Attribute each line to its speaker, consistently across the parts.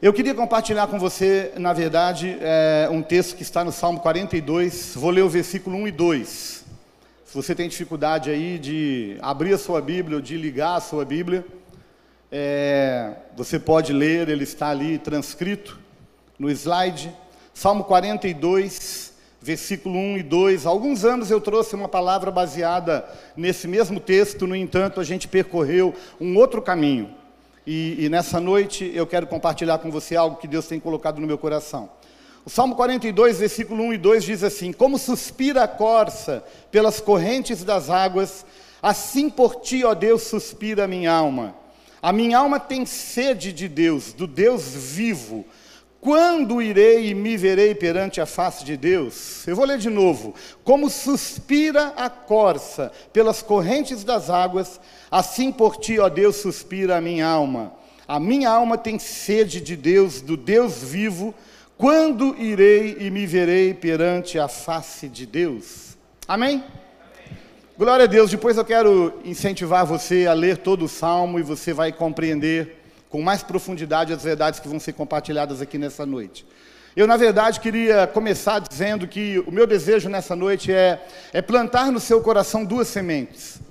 Speaker 1: Eu queria compartilhar com você, na verdade, um texto que está no Salmo 42, vou ler o versículo 1 e 2. Se você tem dificuldade aí de abrir a sua Bíblia ou de ligar a sua Bíblia, você pode ler, ele está ali transcrito no slide. Salmo 42, versículo 1 e 2. Há alguns anos eu trouxe uma palavra baseada nesse mesmo texto, no entanto, a gente percorreu um outro caminho. E nessa noite eu quero compartilhar com você algo que Deus tem colocado no meu coração. O Salmo 42, versículo 1 e 2 diz assim: como suspira a corça pelas correntes das águas, assim por ti, ó Deus, suspira a minha alma. A minha alma tem sede de Deus, do Deus vivo. Quando irei e me verei perante a face de Deus? Eu vou ler de novo. Como suspira a corça pelas correntes das águas, assim por ti, ó Deus, suspira a minha alma. A minha alma tem sede de Deus, do Deus vivo. Quando irei e me verei perante a face de Deus? Amém? Glória a Deus. Depois eu quero incentivar você a ler todo o Salmo e você vai compreender com mais profundidade as verdades que vão ser compartilhadas aqui nessa noite. Eu, na verdade, queria começar dizendo que o meu desejo nessa noite é plantar no seu coração duas sementes.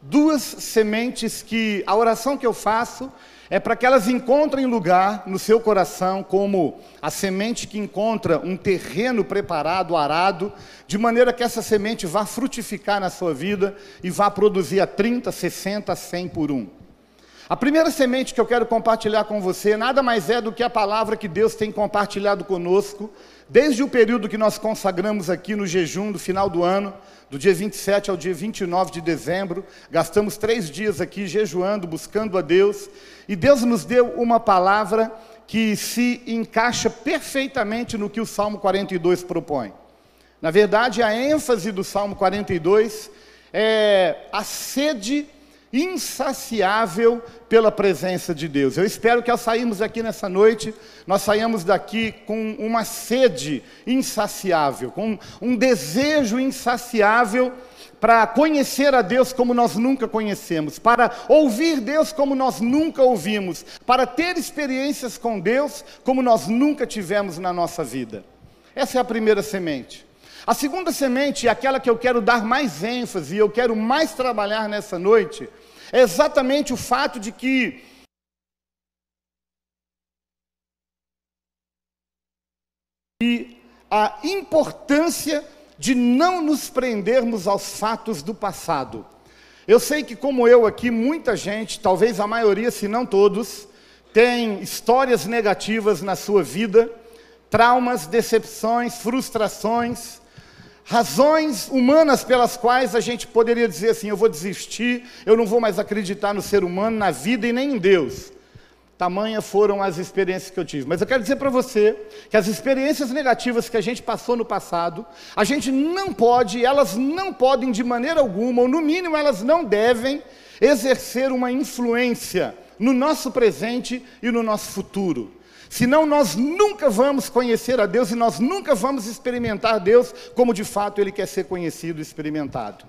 Speaker 1: Duas sementes que a oração que eu faço é para que elas encontrem lugar no seu coração como a semente que encontra um terreno preparado, arado, de maneira que essa semente vá frutificar na sua vida e vá produzir a 30, 60, 100 por um. A primeira semente que eu quero compartilhar com você nada mais é do que a palavra que Deus tem compartilhado conosco, desde o período que nós consagramos aqui no jejum do final do ano, do dia 27 ao dia 29 de dezembro, gastamos 3 dias aqui jejuando, buscando a Deus, e Deus nos deu uma palavra que se encaixa perfeitamente no que o Salmo 42 propõe. Na verdade, a ênfase do Salmo 42 é a sede insaciável pela presença de Deus. Eu espero que ao sairmos aqui nessa noite, nós saímos daqui com uma sede insaciável, com um desejo insaciável para conhecer a Deus como nós nunca conhecemos, para ouvir Deus como nós nunca ouvimos, para ter experiências com Deus como nós nunca tivemos na nossa vida. Essa é a primeira semente. A segunda semente, aquela que eu quero dar mais ênfase e eu quero mais trabalhar nessa noite, é exatamente o fato de que a importância de não nos prendermos aos fatos do passado. Eu sei que, como eu aqui, muita gente, talvez a maioria, se não todos, tem histórias negativas na sua vida, traumas, decepções, frustrações, razões humanas pelas quais a gente poderia dizer assim: eu vou desistir, eu não vou mais acreditar no ser humano, na vida e nem em Deus. Tamanhas foram as experiências que eu tive. Mas eu quero dizer para você que as experiências negativas que a gente passou no passado, a gente não pode, elas não podem de maneira alguma, ou no mínimo elas não devem exercer uma influência no nosso presente e no nosso futuro. Senão nós nunca vamos conhecer a Deus e nós nunca vamos experimentar Deus como de fato Ele quer ser conhecido e experimentado.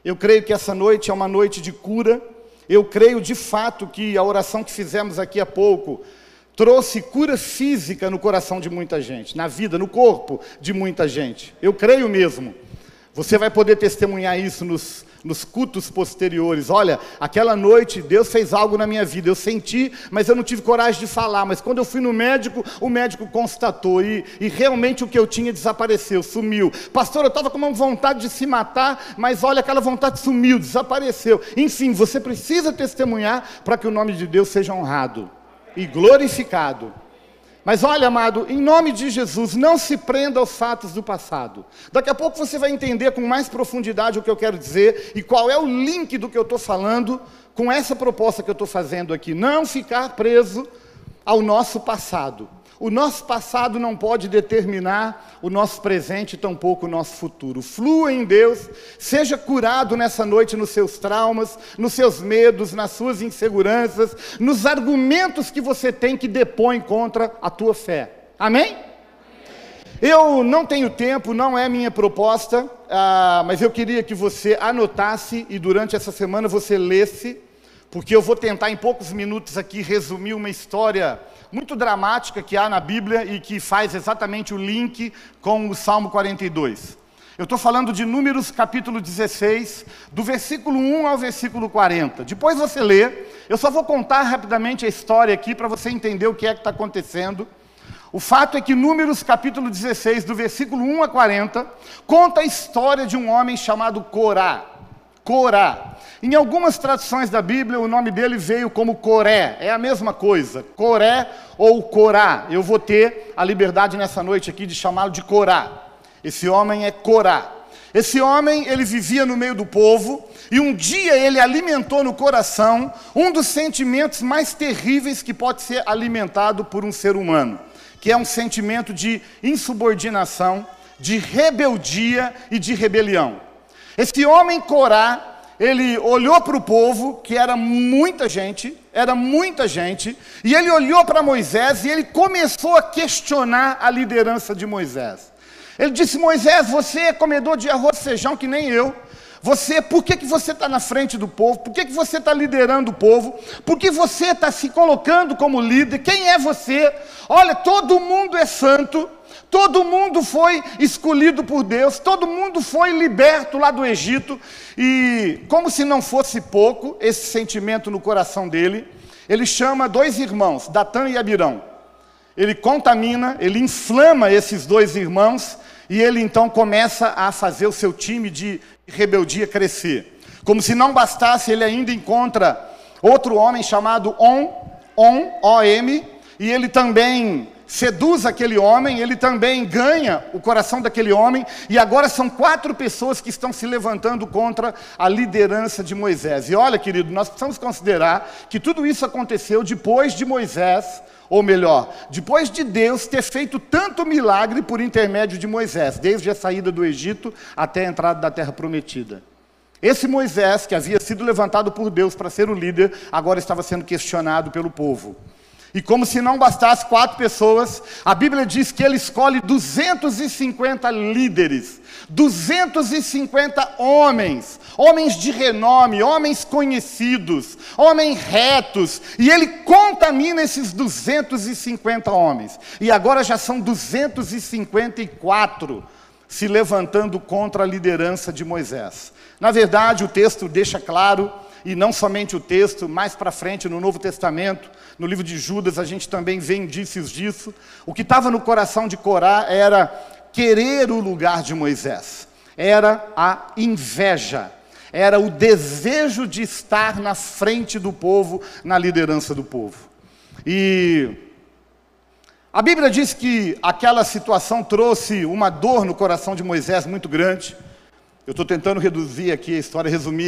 Speaker 1: Eu creio que essa noite é uma noite de cura. Eu creio de fato que a oração que fizemos aqui há pouco trouxe cura física no coração de muita gente, na vida, no corpo de muita gente. Eu creio mesmo. Você vai poder testemunhar isso nos cultos posteriores. Olha, aquela noite Deus fez algo na minha vida, eu senti, mas eu não tive coragem de falar, mas quando eu fui no médico, o médico constatou, e realmente o que eu tinha desapareceu, sumiu. Pastor, eu estava com uma vontade de se matar, mas olha, aquela vontade sumiu, desapareceu. Enfim, você precisa testemunhar para que o nome de Deus seja honrado e glorificado. Mas olha, amado, em nome de Jesus, não se prenda aos fatos do passado. Daqui a pouco você vai entender com mais profundidade o que eu quero dizer e qual é o link do que eu estou falando com essa proposta que eu estou fazendo aqui. Não ficar preso ao nosso passado. O nosso passado não pode determinar o nosso presente e tampouco o nosso futuro. Flua em Deus, seja curado nessa noite nos seus traumas, nos seus medos, nas suas inseguranças, nos argumentos que você tem que depõem contra a tua fé. Amém? Eu não tenho tempo, não é minha proposta, mas eu queria que você anotasse e durante essa semana você lesse, porque eu vou tentar em poucos minutos aqui resumir uma história muito dramática que há na Bíblia e que faz exatamente o link com o Salmo 42. Eu estou falando de Números capítulo 16, do versículo 1 ao versículo 40. Depois você lê, eu só vou contar rapidamente a história aqui para você entender o que é que está acontecendo. O fato é que Números capítulo 16, do versículo 1 a 40, conta a história de um homem chamado Corá. Corá. Em algumas traduções da Bíblia, o nome dele veio como Coré. É a mesma coisa, Coré ou Corá. Eu vou ter a liberdade nessa noite aqui de chamá-lo de Corá. Esse homem é Corá. Esse homem, ele vivia no meio do povo, e um dia ele alimentou no coração um dos sentimentos mais terríveis que pode ser alimentado por um ser humano, que é um sentimento de insubordinação, de rebeldia e de rebelião. Esse homem Corá, ele olhou para o povo, que era muita gente, e ele olhou para Moisés e ele começou a questionar a liderança de Moisés. Ele disse: Moisés, você é comedor de arroz e feijão que nem eu. Por que você está na frente do povo? Por que você está liderando o povo? Por que você está se colocando como líder? Quem é você? Olha, todo mundo é santo, todo mundo foi escolhido por Deus, todo mundo foi liberto lá do Egito. E como se não fosse pouco esse sentimento no coração dele, ele chama dois irmãos, Datã e Abirão. Ele contamina, ele inflama esses dois irmãos, e ele então começa a fazer o seu time de rebeldia crescer. Como se não bastasse, ele ainda encontra outro homem chamado O-M, e ele também seduz aquele homem, ele também ganha o coração daquele homem, e agora são 4 pessoas que estão se levantando contra a liderança de Moisés. E olha, querido, nós precisamos considerar que tudo isso aconteceu depois de Moisés, ou melhor, depois de Deus ter feito tanto milagre por intermédio de Moisés, desde a saída do Egito até a entrada da terra prometida. Esse Moisés, que havia sido levantado por Deus para ser o líder, agora estava sendo questionado pelo povo. E como se não bastasse 4 pessoas, a Bíblia diz que ele escolhe 250 líderes, 250 homens de renome, homens conhecidos, homens retos, e ele contamina esses 250 homens. E agora já são 254 se levantando contra a liderança de Moisés. Na verdade, o texto deixa claro, e não somente o texto, mais para frente no Novo Testamento, no livro de Judas, a gente também vê indícios disso. O que estava no coração de Corá era querer o lugar de Moisés, era a inveja, era o desejo de estar na frente do povo, na liderança do povo. E a Bíblia diz que aquela situação trouxe uma dor no coração de Moisés muito grande. Eu estou tentando resumir a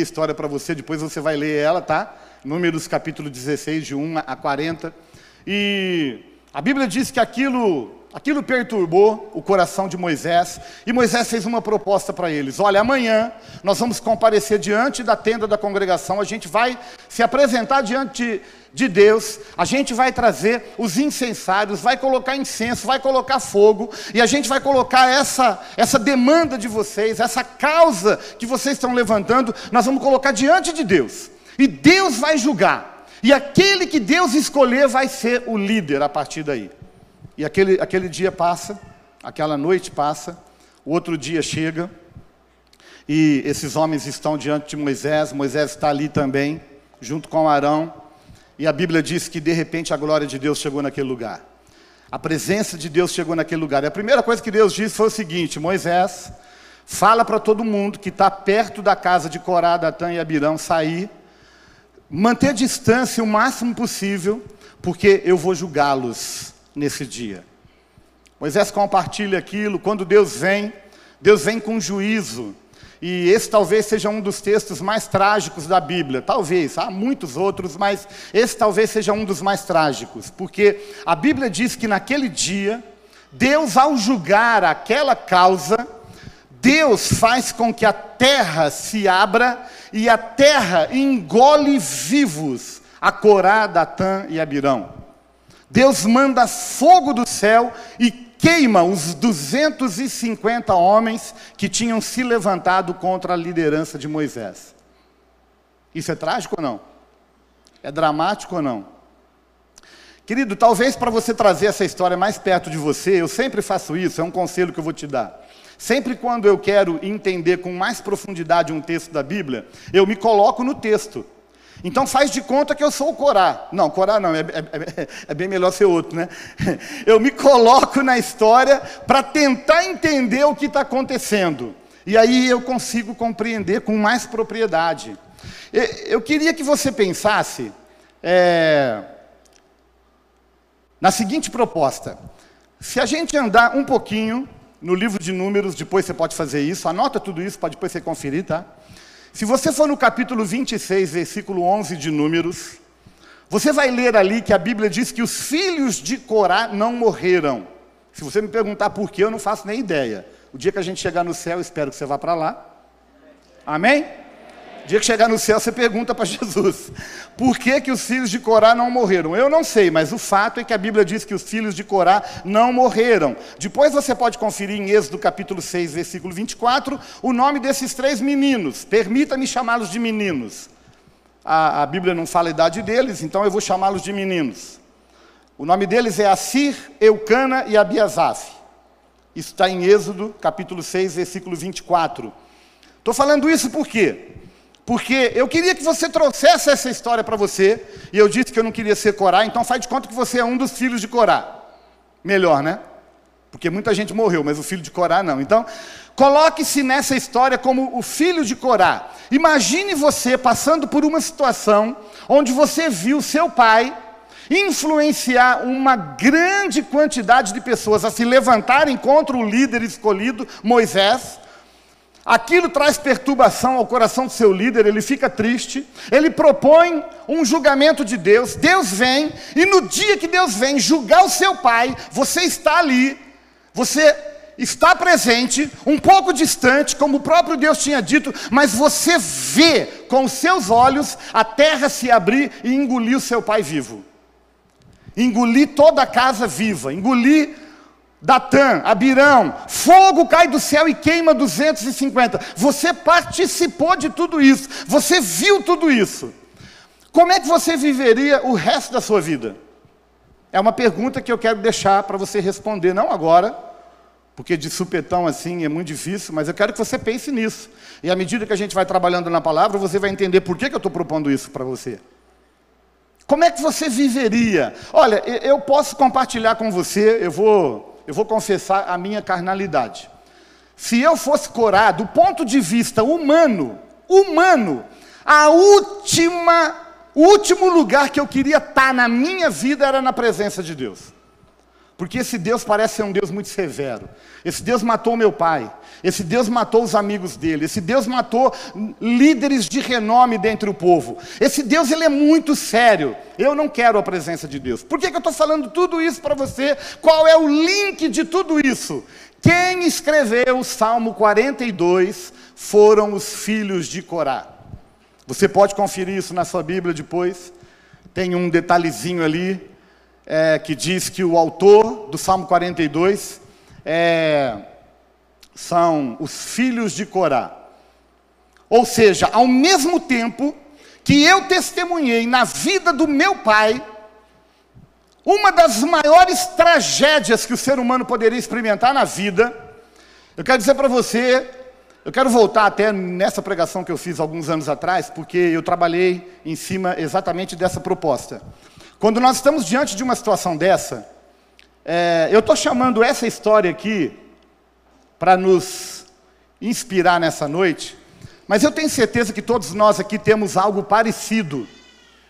Speaker 1: história para você, depois você vai ler ela, tá? Números capítulo 16, de 1 a 40. E a Bíblia diz que aquilo perturbou o coração de Moisés, e Moisés fez uma proposta para eles: olha, amanhã nós vamos comparecer diante da tenda da congregação, a gente vai se apresentar diante de Deus, a gente vai trazer os incensários, vai colocar incenso, vai colocar fogo, e a gente vai colocar essa demanda de vocês, essa causa que vocês estão levantando, nós vamos colocar diante de Deus, e Deus vai julgar, e aquele que Deus escolher vai ser o líder a partir daí. E aquele dia passa, aquela noite passa, o outro dia chega, e esses homens estão diante de Moisés, Moisés está ali também, junto com Arão, e a Bíblia diz que de repente a glória de Deus chegou naquele lugar. A presença de Deus chegou naquele lugar. E a primeira coisa que Deus disse foi o seguinte: Moisés, fala para todo mundo que está perto da casa de Corá, Datã e Abirão sair, manter distância o máximo possível, porque eu vou julgá-los nesse dia. Moisés compartilha aquilo. Quando Deus vem com juízo. E esse talvez seja um dos textos mais trágicos da Bíblia. Talvez, há muitos outros, mas esse talvez seja um dos mais trágicos. Porque a Bíblia diz que naquele dia, Deus, ao julgar aquela causa, Deus faz com que a terra se abra e a terra engole vivos a Corá, Datã e Abirão. Deus manda fogo do céu e queima os 250 homens que tinham se levantado contra a liderança de Moisés. Isso é trágico ou não? É dramático ou não? Querido, talvez para você trazer essa história mais perto de você, eu sempre faço isso, é um conselho que eu vou te dar. Sempre quando eu quero entender com mais profundidade um texto da Bíblia, eu me coloco no texto. Então faz de conta que eu sou o Corá. Não, Corá não, é bem melhor ser outro, né? Eu me coloco na história para tentar entender o que está acontecendo. E aí eu consigo compreender com mais propriedade. Eu queria que você pensasse na seguinte proposta. Se a gente andar um pouquinho no livro de Números, depois você pode fazer isso, anota tudo isso para depois você conferir, tá? Se você for no capítulo 26, versículo 11 de Números, você vai ler ali que a Bíblia diz que os filhos de Corá não morreram. Se você me perguntar por quê, eu não faço nem ideia. O dia que a gente chegar no céu, eu espero que você vá para lá. Amém? O dia que chegar no céu, você pergunta para Jesus. Por que que os filhos de Corá não morreram? Eu não sei, mas o fato é que a Bíblia diz que os filhos de Corá não morreram. Depois você pode conferir em Êxodo capítulo 6, versículo 24, o nome desses 3 meninos. Permita-me chamá-los de meninos. A Bíblia não fala a idade deles, então eu vou chamá-los de meninos. O nome deles é Assir, Eucana e Abiasaf. Isso está em Êxodo capítulo 6, versículo 24. Estou falando isso por quê? Porque eu queria que você trouxesse essa história para você, e eu disse que eu não queria ser Corá, então faz de conta que você é um dos filhos de Corá. Melhor, né? Porque muita gente morreu, mas o filho de Corá não. Então, coloque-se nessa história como o filho de Corá. Imagine você passando por uma situação onde você viu seu pai influenciar uma grande quantidade de pessoas a se levantarem contra o líder escolhido, Moisés. Aquilo traz perturbação ao coração do seu líder, ele fica triste, ele propõe um julgamento de Deus, Deus vem, e no dia que Deus vem julgar o seu pai, você está ali, você está presente, um pouco distante, como o próprio Deus tinha dito, mas você vê com os seus olhos a terra se abrir e engolir o seu pai vivo. Engolir toda a casa viva, engolir Datã, Abirão, fogo cai do céu e queima 250. Você participou de tudo isso, você viu tudo isso. Como é que você viveria o resto da sua vida? É uma pergunta que eu quero deixar para você responder, não agora, porque de supetão assim é muito difícil, mas eu quero que você pense nisso. E à medida que a gente vai trabalhando na palavra, você vai entender por que eu estou propondo isso para você. Como é que você viveria? Olha, eu posso compartilhar com você, eu vou confessar a minha carnalidade. Se eu fosse Corá, do ponto de vista humano, o último lugar que eu queria estar na minha vida era na presença de Deus. Porque esse Deus parece ser um Deus muito severo. Esse Deus matou meu pai. Esse Deus matou os amigos dele. Esse Deus matou líderes de renome dentre o povo. Esse Deus, ele é muito sério. Eu não quero a presença de Deus. Por que eu estou falando tudo isso para você? Qual é o link de tudo isso? Quem escreveu o Salmo 42 foram os filhos de Corá. Você pode conferir isso na sua Bíblia depois. Tem um detalhezinho ali. Que diz que o autor do Salmo 42 são os filhos de Corá. Ou seja, ao mesmo tempo que eu testemunhei na vida do meu pai, uma das maiores tragédias que o ser humano poderia experimentar na vida, eu quero dizer para você, eu quero voltar até nessa pregação que eu fiz alguns anos atrás, porque eu trabalhei em cima exatamente dessa proposta. Quando nós estamos diante de uma situação dessa, eu estou chamando essa história aqui para nos inspirar nessa noite, mas eu tenho certeza que todos nós aqui temos algo parecido,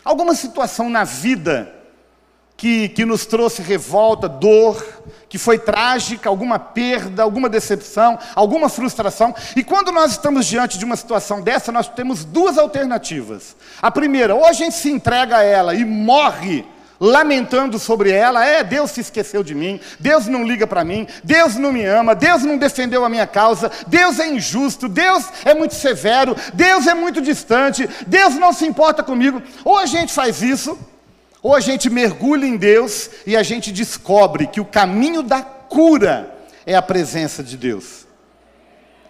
Speaker 1: alguma situação na vida que nos trouxe revolta, dor, que foi trágica, alguma perda, alguma decepção, alguma frustração. E quando nós estamos diante de uma situação dessa, nós temos duas alternativas. A primeira, ou a gente se entrega a ela e morre lamentando sobre ela, Deus se esqueceu de mim, Deus não liga para mim, Deus não me ama, Deus não defendeu a minha causa, Deus é injusto, Deus é muito severo, Deus é muito distante, Deus não se importa comigo. Ou a gente faz isso, ou a gente mergulha em Deus e a gente descobre que o caminho da cura é a presença de Deus.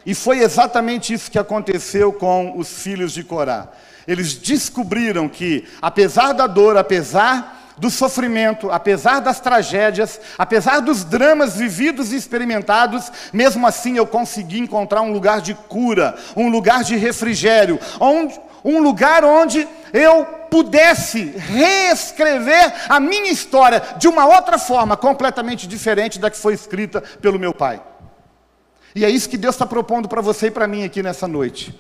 Speaker 1: E foi exatamente isso que aconteceu com os filhos de Corá. Eles descobriram que, apesar da dor, apesar do sofrimento, apesar das tragédias, apesar dos dramas vividos e experimentados, mesmo assim eu consegui encontrar um lugar de cura, um lugar de refrigério, um lugar onde eu pudesse reescrever a minha história de uma outra forma, completamente diferente da que foi escrita pelo meu pai. E é isso que Deus está propondo para você e para mim aqui nessa noite.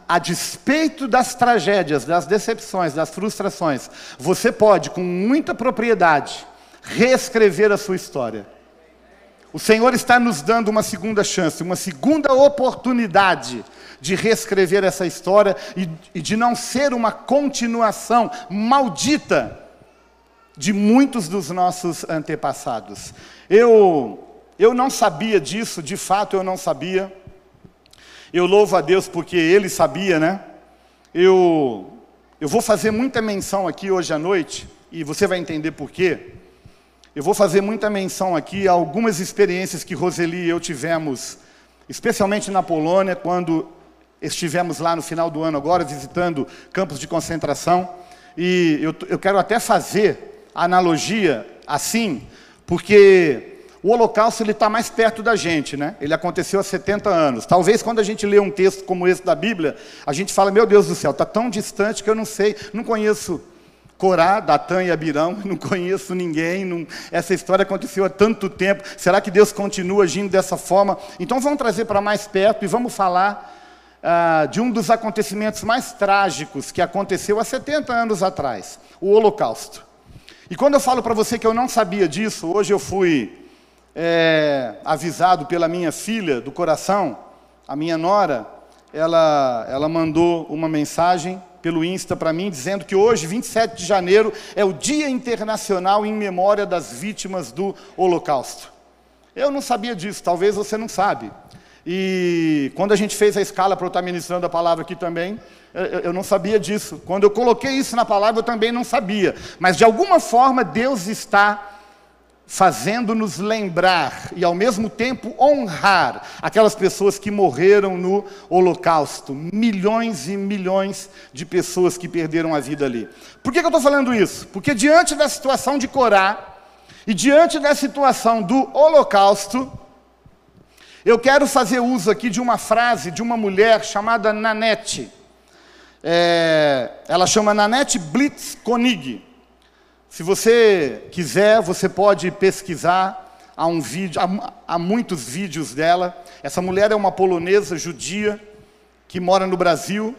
Speaker 1: A despeito das tragédias, das decepções, das frustrações, você pode, com muita propriedade, reescrever a sua história. O Senhor está nos dando uma segunda chance, uma segunda oportunidade de reescrever essa história e de não ser uma continuação maldita de muitos dos nossos antepassados. Eu não sabia disso, de fato eu não sabia. Eu louvo a Deus porque Ele sabia, né? Eu vou fazer muita menção aqui hoje à noite, e você vai entender por quê. Eu vou fazer muita menção aqui a algumas experiências que Roseli e eu tivemos, especialmente na Polônia, quando estivemos lá no final do ano agora, visitando campos de concentração. E eu quero até fazer a analogia assim, porque o Holocausto ele está mais perto da gente, né? Ele aconteceu há 70 anos. Talvez quando a gente lê um texto como esse da Bíblia, a gente fala, meu Deus do céu, está tão distante que eu não sei, não conheço Corá, Datã e Abirão, não conheço ninguém, essa história aconteceu há tanto tempo, será que Deus continua agindo dessa forma? Então vamos trazer para mais perto e vamos falar de um dos acontecimentos mais trágicos que aconteceu há 70 anos atrás, o Holocausto. E quando eu falo para você que eu não sabia disso, hoje eu fui avisado pela minha filha do coração, a minha nora, ela mandou uma mensagem pelo Insta para mim, dizendo que hoje, 27 de janeiro, é o Dia Internacional em Memória das Vítimas do Holocausto. Eu não sabia disso, talvez você não sabe. E quando a gente fez a escala para eu estar ministrando a palavra aqui também, eu não sabia disso. Quando eu coloquei isso na palavra, eu também não sabia. Mas de alguma forma, Deus está fazendo-nos lembrar e ao mesmo tempo honrar aquelas pessoas que morreram no Holocausto. Milhões e milhões de pessoas que perderam a vida ali. Por que eu estou falando isso? Porque diante da situação de Corá e diante da situação do Holocausto, eu quero fazer uso aqui de uma frase de uma mulher chamada Nanette. Ela chama Nanette Blitzkonig. Se você quiser, você pode pesquisar, há muitos vídeos dela. Essa mulher é uma polonesa judia que mora no Brasil.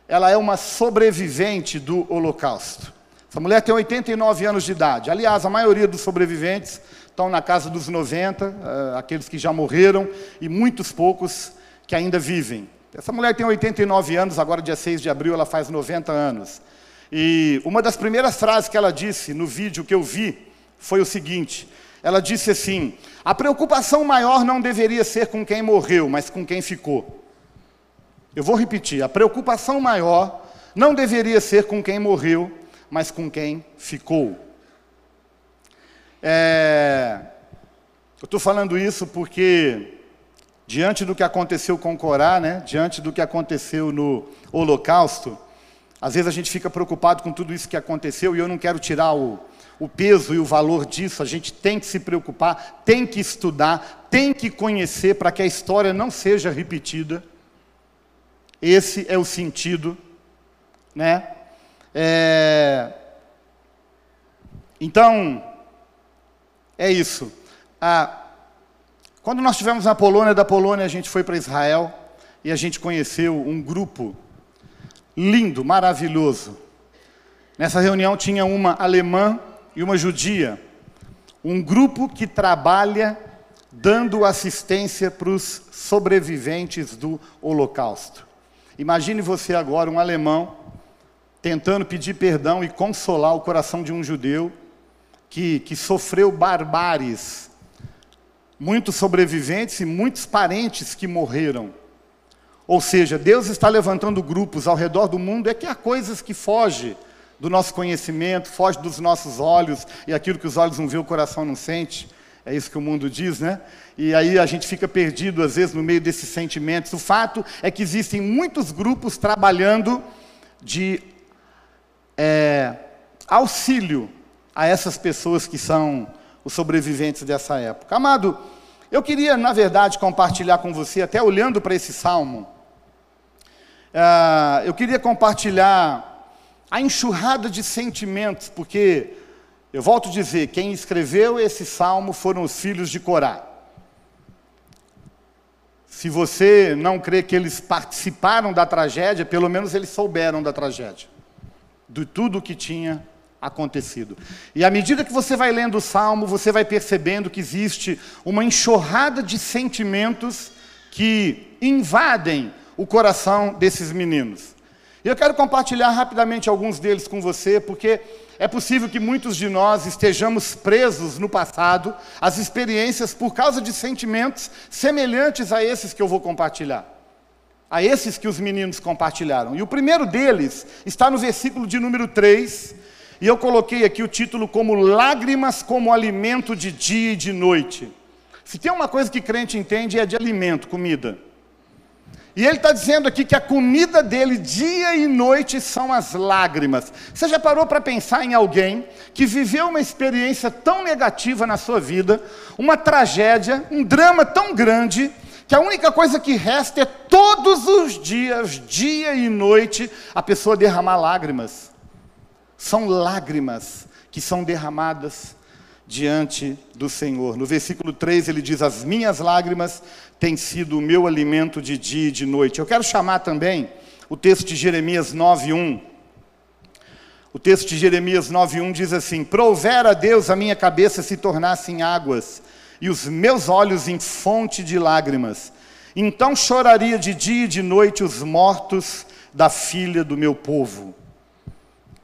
Speaker 1: Ela é uma sobrevivente do Holocausto. Essa mulher tem 89 anos de idade. Aliás, a maioria dos sobreviventes estão na casa dos 90, aqueles que já morreram, e muitos poucos que ainda vivem. Essa mulher tem 89 anos, agora dia 6 de abril ela faz 90 anos. E uma das primeiras frases que ela disse no vídeo que eu vi foi o seguinte, ela disse assim, a preocupação maior não deveria ser com quem morreu, mas com quem ficou. Eu vou repetir, a preocupação maior não deveria ser com quem morreu, mas com quem ficou. Eu estou falando isso porque, diante do que aconteceu com Corá, né, diante do que aconteceu no Holocausto, às vezes a gente fica preocupado com tudo isso que aconteceu, e eu não quero tirar o peso e o valor disso. A gente tem que se preocupar, tem que estudar, tem que conhecer para que a história não seja repetida. Esse é o sentido, né? Então, é isso. Quando nós estivemos na Polônia, da Polônia a gente foi para Israel, e a gente conheceu um grupo lindo, maravilhoso. Nessa reunião tinha uma alemã e uma judia. Um grupo que trabalha dando assistência para os sobreviventes do Holocausto. Imagine você agora, um alemão, tentando pedir perdão e consolar o coração de um judeu que sofreu barbáries. Muitos sobreviventes e muitos parentes que morreram. Ou seja, Deus está levantando grupos ao redor do mundo, que há coisas que fogem do nosso conhecimento, fogem dos nossos olhos, e aquilo que os olhos não vê, o coração não sente. É isso que o mundo diz, né? E aí a gente fica perdido, às vezes, no meio desses sentimentos. O fato é que existem muitos grupos trabalhando de auxílio a essas pessoas que são os sobreviventes dessa época. Amado, eu queria, na verdade, compartilhar com você, até olhando para esse salmo, eu queria compartilhar a enxurrada de sentimentos, porque, eu volto a dizer, quem escreveu esse salmo foram os filhos de Corá. Se você não crê que eles participaram da tragédia, pelo menos eles souberam da tragédia, de tudo o que tinha acontecido. E à medida que você vai lendo o Salmo, você vai percebendo que existe uma enxurrada de sentimentos que invadem o coração desses meninos. E eu quero compartilhar rapidamente alguns deles com você, porque é possível que muitos de nós estejamos presos no passado, às experiências por causa de sentimentos semelhantes a esses que eu vou compartilhar, a esses que os meninos compartilharam. E o primeiro deles está no versículo de número 3, e eu coloquei aqui o título como Lágrimas como alimento de dia e de noite. Se tem uma coisa que crente entende é de alimento, comida. E ele está dizendo aqui que a comida dele dia e noite são as lágrimas. Você já parou para pensar em alguém que viveu uma experiência tão negativa na sua vida, uma tragédia, um drama tão grande, que a única coisa que resta é todos os dias, dia e noite, a pessoa derramar lágrimas? São lágrimas que são derramadas diante do Senhor. No versículo 3 ele diz, as minhas lágrimas têm sido o meu alimento de dia e de noite. Eu quero chamar também o texto de Jeremias 9:1. O texto de Jeremias 9:1 diz assim, provera a Deus a minha cabeça se tornasse em águas, e os meus olhos em fonte de lágrimas. Então choraria de dia e de noite os mortos da filha do meu povo.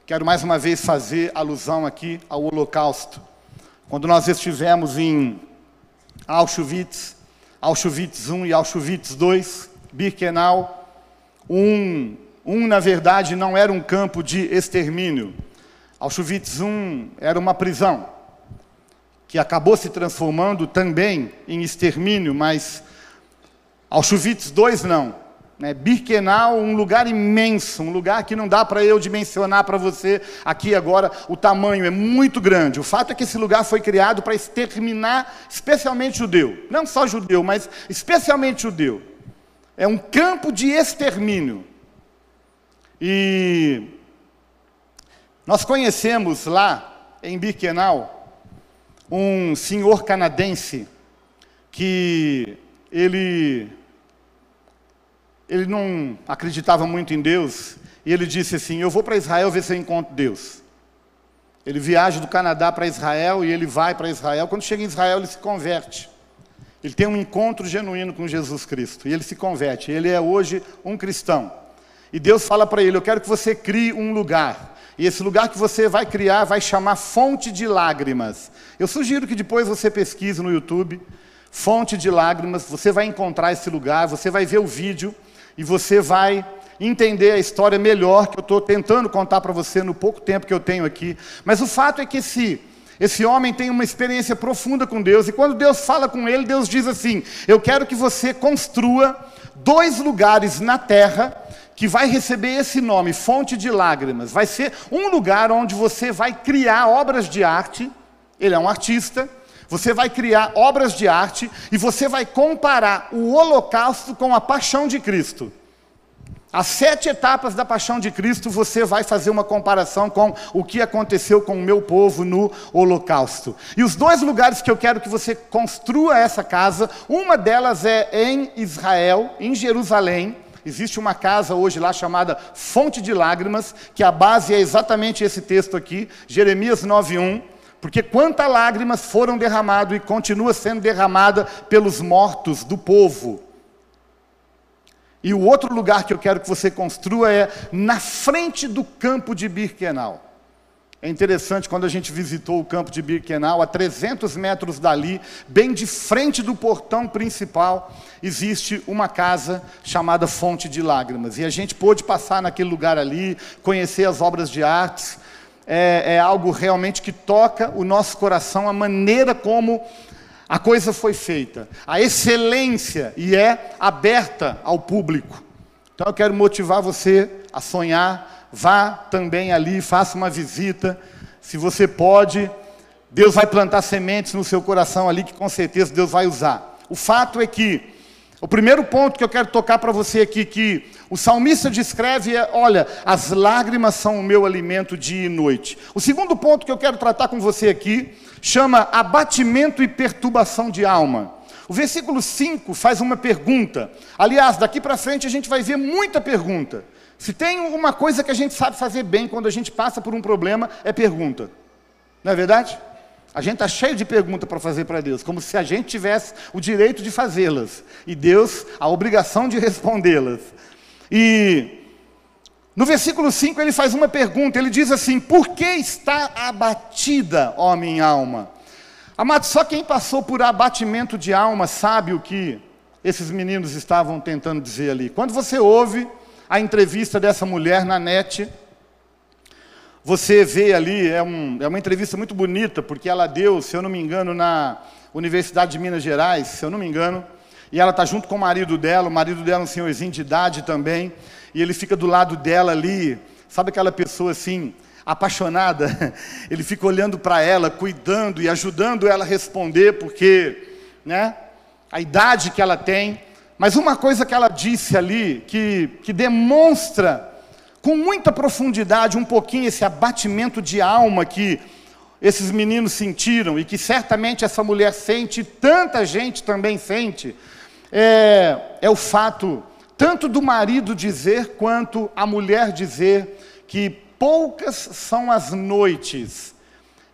Speaker 1: Quero mais uma vez fazer alusão aqui ao Holocausto. Quando nós estivemos em Auschwitz I e Auschwitz II, Birkenau, na verdade, não era um campo de extermínio. Auschwitz I era uma prisão, que acabou se transformando também em extermínio, mas Auschwitz II não. Birkenau, um lugar imenso, um lugar que não dá para eu dimensionar para você aqui agora, o tamanho é muito grande. O fato é que esse lugar foi criado para exterminar especialmente judeu, não só judeu, mas especialmente judeu. É um campo de extermínio. E nós conhecemos lá em Birkenau um senhor canadense que ele não acreditava muito em Deus, e ele disse assim, eu vou para Israel ver se eu encontro Deus. Ele viaja do Canadá para Israel, e ele vai para Israel. Quando chega em Israel, ele se converte. Ele tem um encontro genuíno com Jesus Cristo, e ele se converte. Ele é hoje um cristão. E Deus fala para ele, eu quero que você crie um lugar. E esse lugar que você vai criar vai chamar Fonte de Lágrimas. Eu sugiro que depois você pesquise no YouTube, Fonte de Lágrimas, você vai encontrar esse lugar, você vai ver o vídeo, e você vai entender a história melhor que eu estou tentando contar para você no pouco tempo que eu tenho aqui. Mas o fato é que esse homem tem uma experiência profunda com Deus, e quando Deus fala com ele, Deus diz assim, eu quero que você construa 2 lugares na terra, que vai receber esse nome, Fonte de Lágrimas. Vai ser um lugar onde você vai criar obras de arte, ele é um artista, você vai criar obras de arte e você vai comparar o Holocausto com a Paixão de Cristo. As 7 etapas da Paixão de Cristo, você vai fazer uma comparação com o que aconteceu com o meu povo no Holocausto. E os 2 lugares que eu quero que você construa essa casa, uma delas é em Israel, em Jerusalém. Existe uma casa hoje lá chamada Fonte de Lágrimas, que a base é exatamente esse texto aqui, Jeremias 9:1. Porque quantas lágrimas foram derramadas e continua sendo derramada pelos mortos do povo. E o outro lugar que eu quero que você construa é na frente do campo de Birkenau. É interessante, quando a gente visitou o campo de Birkenau, a 300 metros dali, bem de frente do portão principal, existe uma casa chamada Fonte de Lágrimas. E a gente pôde passar naquele lugar ali, conhecer as obras de arte. É algo realmente que toca o nosso coração, a maneira como a coisa foi feita, a excelência, e é aberta ao público. Então eu quero motivar você a sonhar, vá também ali, faça uma visita, se você pode, Deus vai plantar sementes no seu coração ali, que com certeza Deus vai usar. O fato é que, o primeiro ponto que eu quero tocar para você aqui, que o salmista descreve é, olha, as lágrimas são o meu alimento dia e noite. O segundo ponto que eu quero tratar com você aqui, chama abatimento e perturbação de alma. O versículo 5 faz uma pergunta. Aliás, daqui para frente a gente vai ver muita pergunta. Se tem uma coisa que a gente sabe fazer bem quando a gente passa por um problema, é pergunta. Não é verdade? A gente está cheio de perguntas para fazer para Deus, como se a gente tivesse o direito de fazê-las, e Deus a obrigação de respondê-las. E no versículo 5 ele faz uma pergunta, ele diz assim: por que está abatida, ó minha alma? Amado, só quem passou por abatimento de alma sabe o que esses meninos estavam tentando dizer ali. Quando você ouve a entrevista dessa mulher na net, você vê ali, é uma entrevista muito bonita, porque ela deu, se eu não me engano, na Universidade de Minas Gerais, se eu não me engano, e ela está junto com o marido dela é um senhorzinho de idade também, e ele fica do lado dela ali, sabe aquela pessoa assim, apaixonada? Ele fica olhando para ela, cuidando e ajudando ela a responder, porque, né, a idade que ela tem. Mas uma coisa que ela disse ali, que demonstra com muita profundidade um pouquinho esse abatimento de alma que esses meninos sentiram, e que certamente essa mulher sente, e tanta gente também sente, é o fato, tanto do marido dizer, quanto a mulher dizer, que poucas são as noites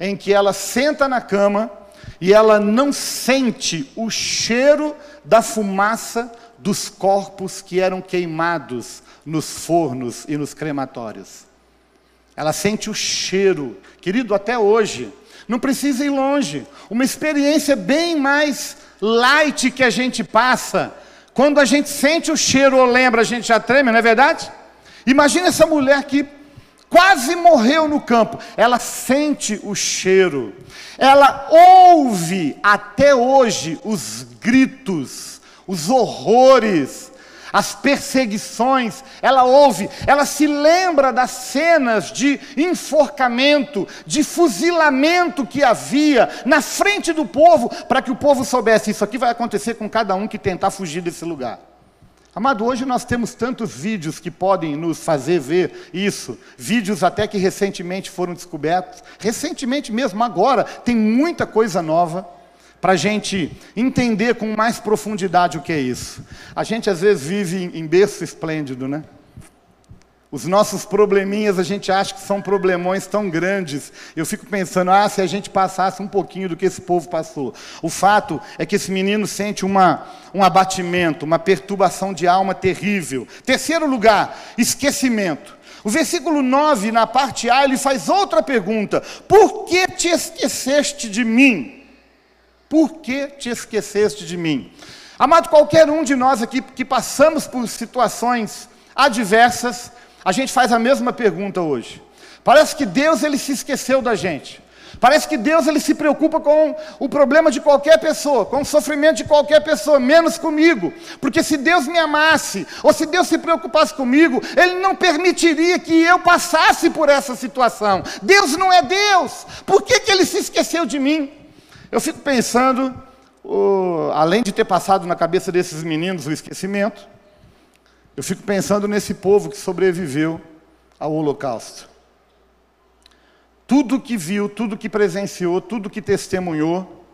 Speaker 1: em que ela senta na cama, e ela não sente o cheiro da fumaça dos corpos que eram queimados nos fornos e nos crematórios. Ela sente o cheiro, querido, até hoje, não precisa ir longe, uma experiência bem mais light que a gente passa, quando a gente sente o cheiro ou lembra, a gente já treme, não é verdade? Imagina essa mulher que quase morreu no campo, ela sente o cheiro, ela ouve até hoje os gritos, os horrores, as perseguições, ela ouve, ela se lembra das cenas de enforcamento, de fuzilamento que havia na frente do povo, para que o povo soubesse, isso aqui vai acontecer com cada um que tentar fugir desse lugar. Amado, hoje nós temos tantos vídeos que podem nos fazer ver isso, vídeos até que recentemente foram descobertos, recentemente mesmo, agora, tem muita coisa nova, para a gente entender com mais profundidade o que é isso. A gente às vezes vive em berço esplêndido, né? Os nossos probleminhas a gente acha que são problemões tão grandes. Eu fico pensando, se a gente passasse um pouquinho do que esse povo passou. O fato é que esse menino sente um abatimento, uma perturbação de alma terrível. Terceiro lugar, esquecimento. O versículo 9, na parte A, ele faz outra pergunta: por que te esqueceste de mim? Por que te esqueceste de mim? Amado, qualquer um de nós aqui que passamos por situações adversas, a gente faz a mesma pergunta hoje. Parece que Deus ele se esqueceu da gente. Parece que Deus ele se preocupa com o problema de qualquer pessoa, com o sofrimento de qualquer pessoa, menos comigo. Porque se Deus me amasse, ou se Deus se preocupasse comigo, Ele não permitiria que eu passasse por essa situação. Deus não é Deus. Por que Ele se esqueceu de mim? Eu fico pensando, além de ter passado na cabeça desses meninos o esquecimento, eu fico pensando nesse povo que sobreviveu ao Holocausto. Tudo que viu, tudo que presenciou, tudo que testemunhou,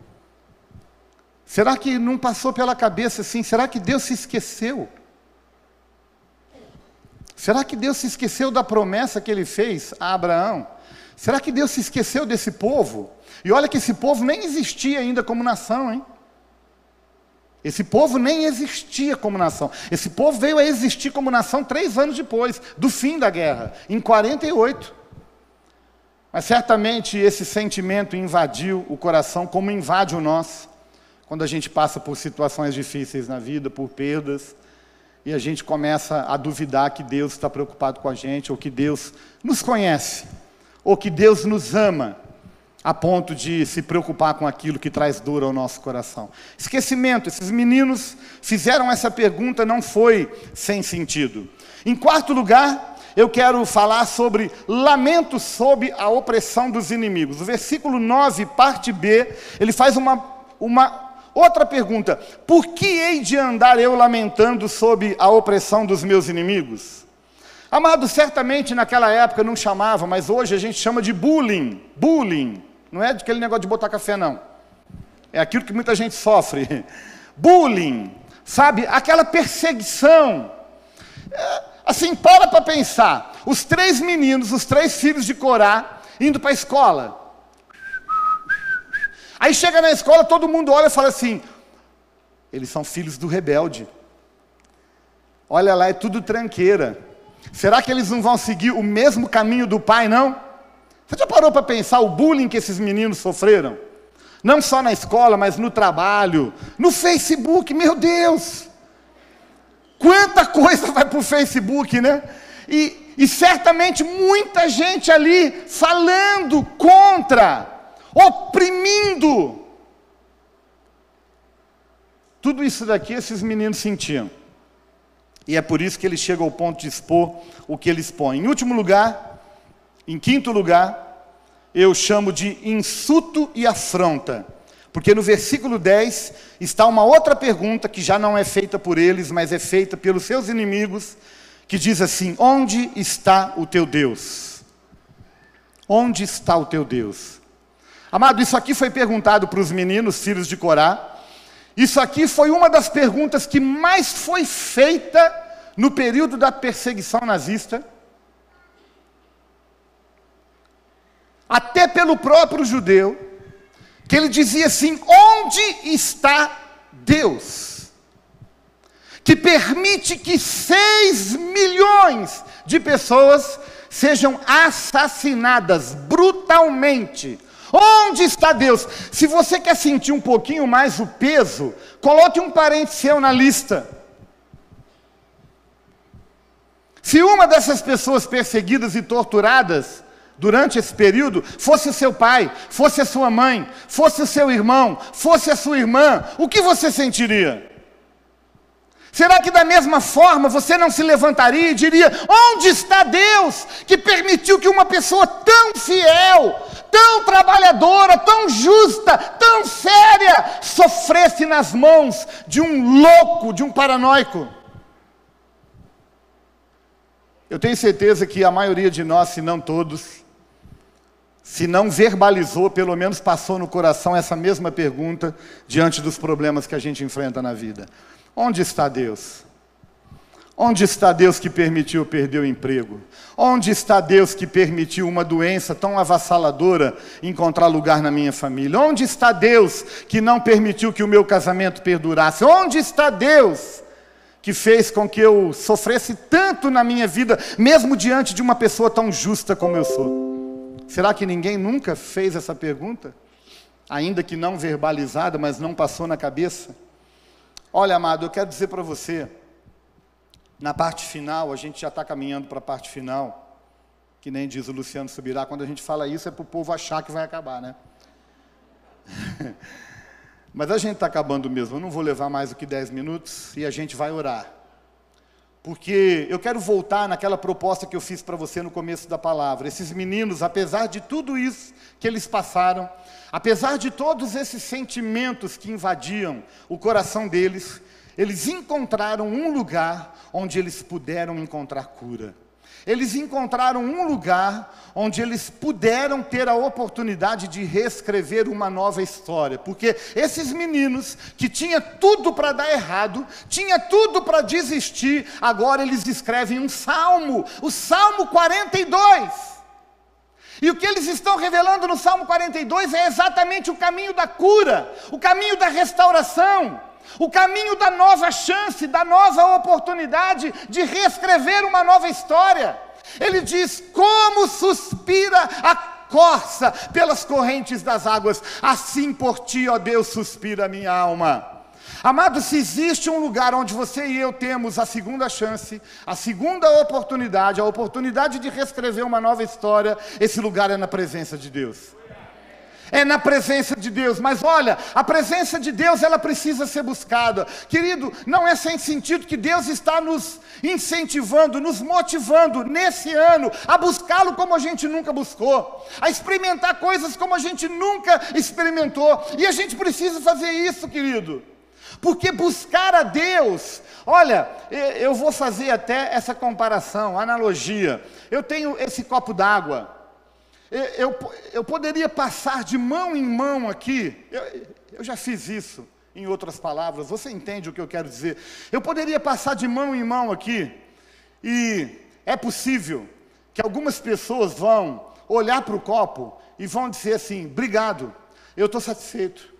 Speaker 1: será que não passou pela cabeça assim, será que Deus se esqueceu? Será que Deus se esqueceu da promessa que Ele fez a Abraão? Será que Deus se esqueceu desse povo? E olha que esse povo nem existia ainda como nação, hein? Esse povo nem existia como nação. Esse povo veio a existir como nação 3 anos depois, do fim da guerra, em 48. Mas certamente esse sentimento invadiu o coração, como invade o nosso, quando a gente passa por situações difíceis na vida, por perdas, e a gente começa a duvidar que Deus está preocupado com a gente, ou que Deus nos conhece, ou que Deus nos ama. a ponto de se preocupar com aquilo que traz dor ao nosso coração. Esquecimento. Esses meninos fizeram essa pergunta, não foi sem sentido. Em quarto lugar, eu quero falar sobre lamento sob a opressão dos inimigos. O versículo 9, parte B, ele faz uma outra pergunta. Por que hei de andar eu lamentando sob a opressão dos meus inimigos? Amado, certamente naquela época não chamava, mas hoje a gente chama de bullying. Bullying. Não é aquele negócio de botar café, não. É aquilo que muita gente sofre. Bullying. Sabe? Aquela perseguição. Assim, para pensar. Os 3 meninos, os 3 filhos de Corá, indo para a escola. Aí chega na escola, todo mundo olha e fala assim, eles são filhos do rebelde. Olha lá, é tudo tranqueira. Será que eles não vão seguir o mesmo caminho do pai, não? Você já parou para pensar o bullying que esses meninos sofreram? Não só na escola, mas no trabalho, no Facebook, meu Deus! Quanta coisa vai para o Facebook, né? E certamente muita gente ali falando contra, oprimindo. Tudo isso daqui esses meninos sentiam. E é por isso que eles chegam ao ponto de expor o que eles expõem. Em último lugar, em quinto lugar, eu chamo de insulto e afronta. Porque no versículo 10 está uma outra pergunta que já não é feita por eles, mas é feita pelos seus inimigos, que diz assim, onde está o teu Deus? Onde está o teu Deus? Amado, isso aqui foi perguntado para os meninos, filhos de Corá. Isso aqui foi uma das perguntas que mais foi feita no período da perseguição nazista. Até pelo próprio judeu, que ele dizia assim, onde está Deus? Que permite que 6 milhões de pessoas sejam assassinadas brutalmente. Onde está Deus? Se você quer sentir um pouquinho mais o peso, coloque um parente seu na lista. Se uma dessas pessoas perseguidas e torturadas durante esse período fosse o seu pai, fosse a sua mãe, fosse o seu irmão, fosse a sua irmã, o que você sentiria? Será que da mesma forma você não se levantaria e diria, onde está Deus que permitiu que uma pessoa tão fiel, tão trabalhadora, tão justa, tão séria, sofresse nas mãos de um louco, de um paranoico? Eu tenho certeza que a maioria de nós, se não todos, se não verbalizou, pelo menos passou no coração essa mesma pergunta diante dos problemas que a gente enfrenta na vida. Onde está Deus? Onde está Deus que permitiu eu perder o emprego? Onde está Deus que permitiu uma doença tão avassaladora encontrar lugar na minha família? Onde está Deus que não permitiu que o meu casamento perdurasse? Onde está Deus que fez com que eu sofresse tanto na minha vida, mesmo diante de uma pessoa tão justa como eu sou? Será que ninguém nunca fez essa pergunta? Ainda que não verbalizada, mas não passou na cabeça? Olha, amado, eu quero dizer para você, na parte final, a gente já está caminhando para a parte final, que nem diz o Luciano Subirá, quando a gente fala isso é para o povo achar que vai acabar, né? Mas a gente está acabando mesmo, eu não vou levar mais do que 10 minutos e a gente vai orar. Porque eu quero voltar naquela proposta que eu fiz para você no começo da palavra. Esses meninos, apesar de tudo isso que eles passaram, apesar de todos esses sentimentos que invadiam o coração deles, eles encontraram um lugar onde eles puderam encontrar cura. Eles encontraram um lugar onde eles puderam ter a oportunidade de reescrever uma nova história. Porque esses meninos, que tinha tudo para dar errado, tinha tudo para desistir, agora eles escrevem um salmo, o Salmo 42. E o que eles estão revelando no Salmo 42 é exatamente o caminho da cura, o caminho da restauração, o caminho da nova chance, da nova oportunidade de reescrever uma nova história. Ele diz, como suspira a corça pelas correntes das águas, assim por ti, ó Deus, suspira a minha alma. Amado, se existe um lugar onde você e eu temos a segunda chance, a segunda oportunidade, a oportunidade de reescrever uma nova história, esse lugar é na presença de Deus. é na presença de Deus. Mas olha, a presença de Deus, ela precisa ser buscada. Querido, não é sem sentido que Deus está nos incentivando, nos motivando nesse ano a buscá-lo como a gente nunca buscou, a experimentar coisas como a gente nunca experimentou. E a gente precisa fazer isso, querido, porque buscar a Deus, olha, eu vou fazer até essa comparação, analogia. Eu tenho esse copo d'água. Eu poderia passar de mão em mão aqui, eu já fiz isso, em outras palavras, você entende o que eu quero dizer. Eu poderia passar de mão em mão aqui, e é possível que algumas pessoas vão olhar para o copo e vão dizer assim: obrigado, eu estou satisfeito,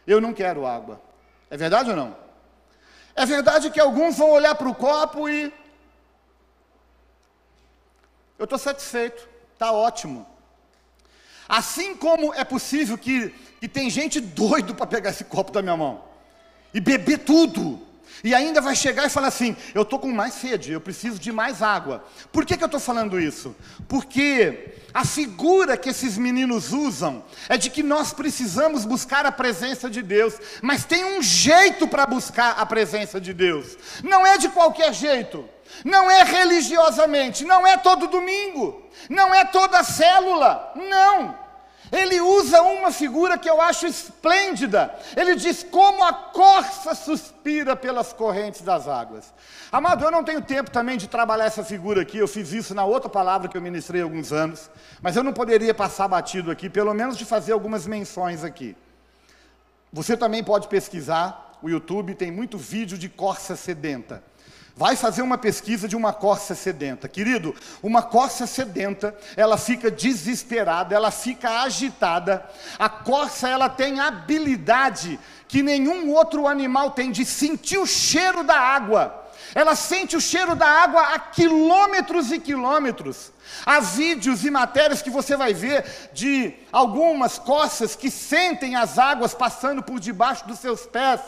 Speaker 1: eu não quero água. É verdade ou não? É verdade que alguns vão olhar para o copo e: eu estou satisfeito, está ótimo. Assim como é possível que tem gente doido para pegar esse copo da minha mão e beber tudo, e ainda vai chegar e falar assim: eu estou com mais sede, eu preciso de mais água. Por que eu estou falando isso? Porque a figura que esses meninos usam é de que nós precisamos buscar a presença de Deus, mas tem um jeito para buscar a presença de Deus, não é de qualquer jeito, não é religiosamente, não é todo domingo, não é toda célula, não. Ele usa uma figura que eu acho esplêndida. Ele diz: como a corça suspira pelas correntes das águas. Amado, eu não tenho tempo também de trabalhar essa figura aqui, eu fiz isso na outra palavra que eu ministrei há alguns anos, mas eu não poderia passar batido aqui, pelo menos de fazer algumas menções aqui. Você também pode pesquisar, o YouTube tem muito vídeo de corça sedenta. Vai fazer uma pesquisa de uma corça sedenta. Querido, uma corça sedenta, ela fica desesperada, ela fica agitada. A corça, ela tem habilidade que nenhum outro animal tem, de sentir o cheiro da água. Ela sente o cheiro da água a quilômetros e quilômetros. Há vídeos e matérias que você vai ver de algumas corças que sentem as águas passando por debaixo dos seus pés,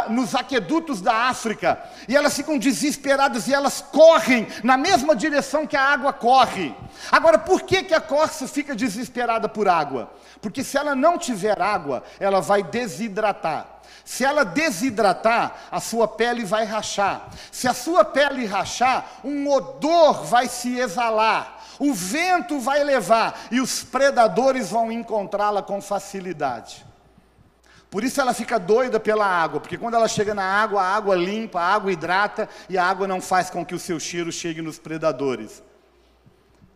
Speaker 1: nos aquedutos da África, e elas ficam desesperadas e elas correm na mesma direção que a água corre. Agora, por que a corça fica desesperada por água? Porque se ela não tiver água, ela vai desidratar. Se ela desidratar, a sua pele vai rachar. Se a sua pele rachar, um odor vai se exalar, o vento vai levar e os predadores vão encontrá-la com facilidade. Por isso ela fica doida pela água, porque quando ela chega na água, a água limpa, a água hidrata, e a água não faz com que o seu cheiro chegue nos predadores.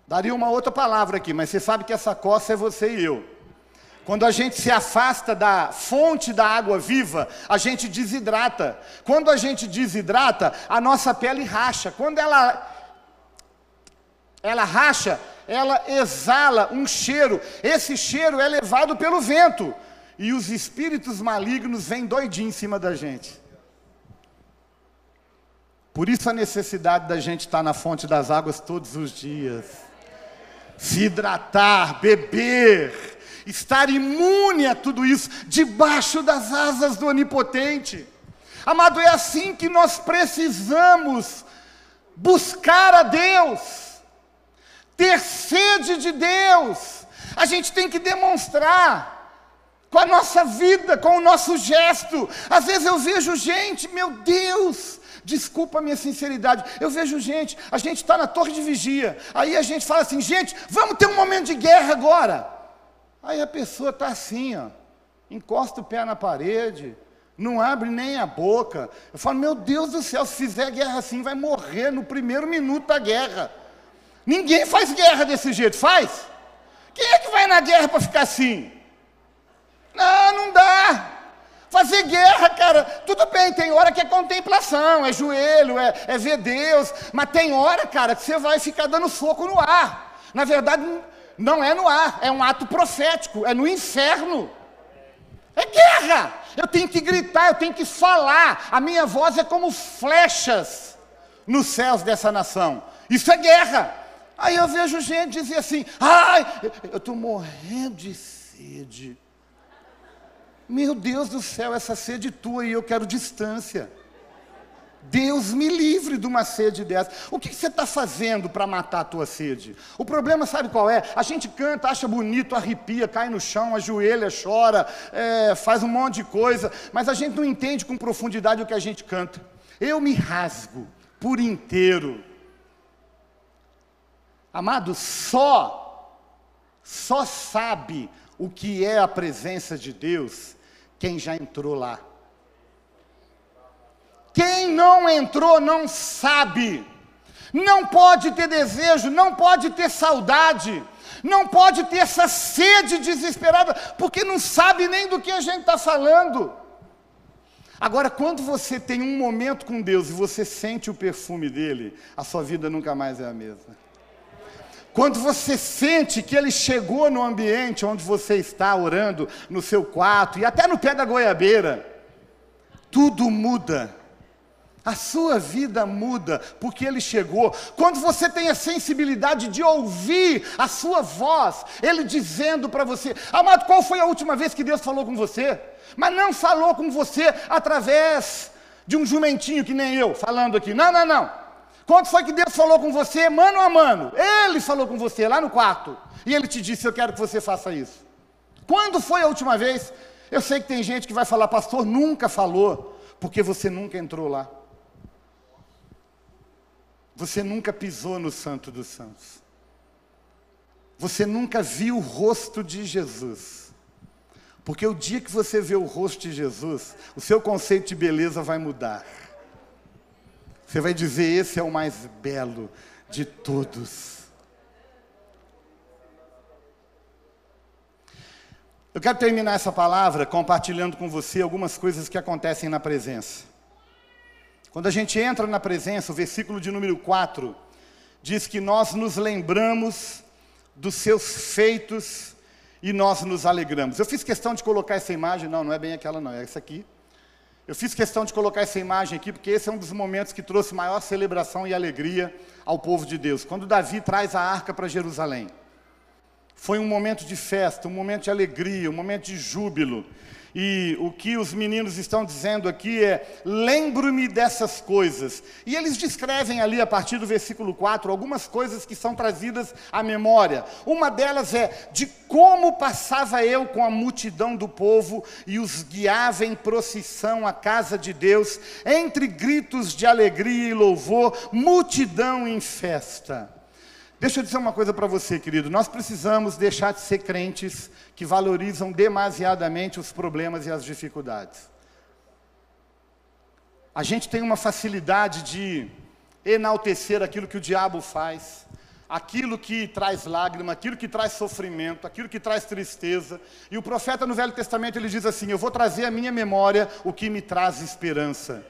Speaker 1: Daria uma outra palavra aqui, mas você sabe que essa corça é você e eu. Quando a gente se afasta da fonte da água viva, a gente desidrata. Quando a gente desidrata, a nossa pele racha. Quando ela racha, ela exala um cheiro. Esse cheiro é levado pelo vento. E os espíritos malignos vêm doidinhos em cima da gente. Por isso a necessidade da gente estar na fonte das águas todos os dias. Se hidratar, beber, estar imune a tudo isso, debaixo das asas do Onipotente. Amado, é assim que nós precisamos buscar a Deus, ter sede de Deus. A gente tem que demonstrar com a nossa vida, com o nosso gesto. Às vezes eu vejo gente, meu Deus, desculpa a minha sinceridade, eu vejo gente, a gente está na torre de vigia, aí a gente fala assim: gente, vamos ter um momento de guerra agora. Aí a pessoa está assim, ó, encosta o pé na parede, não abre nem a boca. Eu falo: meu Deus do céu, se fizer guerra assim, vai morrer no primeiro minuto da guerra. Ninguém faz guerra desse jeito, faz? Quem é que vai na guerra para ficar assim? Não dá. Fazer guerra, cara, tudo bem, tem hora que é contemplação, é joelho, é ver Deus, mas tem hora, cara, que você vai ficar dando soco no ar. Na verdade, não é no ar, é um ato profético, é no inferno. É guerra. Eu tenho que gritar, eu tenho que falar. A minha voz é como flechas nos céus dessa nação. Isso é guerra. Aí eu vejo gente dizer assim: ai, eu estou morrendo de sede. Meu Deus do céu, essa sede tua, e eu quero distância. Deus me livre de uma sede dessa. O que você está fazendo para matar a tua sede? O problema sabe qual é? A gente canta, acha bonito, arrepia, cai no chão, ajoelha, chora, faz um monte de coisa, mas a gente não entende com profundidade o que a gente canta. Eu me rasgo por inteiro. Amado, só sabe o que é a presença de Deus quem já entrou lá. Quem não entrou não sabe, não pode ter desejo, não pode ter saudade, não pode ter essa sede desesperada, porque não sabe nem do que a gente está falando. Agora, quando você tem um momento com Deus e você sente o perfume dele, a sua vida nunca mais é a mesma. Quando você sente que ele chegou no ambiente onde você está orando, no seu quarto e até no pé da goiabeira, tudo muda. A sua vida muda, porque ele chegou. Quando você tem a sensibilidade de ouvir a sua voz, ele dizendo para você: amado, qual foi a última vez que Deus falou com você? Mas não falou com você através de um jumentinho que nem eu, falando aqui. Não. Quando foi que Deus falou com você, mano a mano? Ele falou com você lá no quarto, e ele te disse: eu quero que você faça isso. Quando foi a última vez? Eu sei que tem gente que vai falar: pastor, nunca falou, porque você nunca entrou lá. Você nunca pisou no Santo dos Santos. Você nunca viu o rosto de Jesus. Porque o dia que você vê o rosto de Jesus, o seu conceito de beleza vai mudar. Você vai dizer: esse é o mais belo de todos. Eu quero terminar essa palavra compartilhando com você algumas coisas que acontecem na presença. Quando a gente entra na presença, o versículo de número 4, diz que nós nos lembramos dos seus feitos e nós nos alegramos. Eu fiz questão de colocar essa imagem, não é bem aquela não, é essa aqui. Eu fiz questão de colocar essa imagem aqui, porque esse é um dos momentos que trouxe maior celebração e alegria ao povo de Deus. Quando Davi traz a arca para Jerusalém. Foi um momento de festa, um momento de alegria, um momento de júbilo. E o que os meninos estão dizendo aqui é: lembro-me dessas coisas. E eles descrevem ali, a partir do versículo 4, algumas coisas que são trazidas à memória. Uma delas é de como passava eu com a multidão do povo e os guiava em procissão à casa de Deus, entre gritos de alegria e louvor, multidão em festa. Deixa eu dizer uma coisa para você, querido. Nós precisamos deixar de ser crentes que valorizam demasiadamente os problemas e as dificuldades. A gente tem uma facilidade de enaltecer aquilo que o diabo faz, aquilo que traz lágrima, aquilo que traz sofrimento, aquilo que traz tristeza. E o profeta no Velho Testamento, ele diz assim: eu vou trazer à minha memória o que me traz esperança.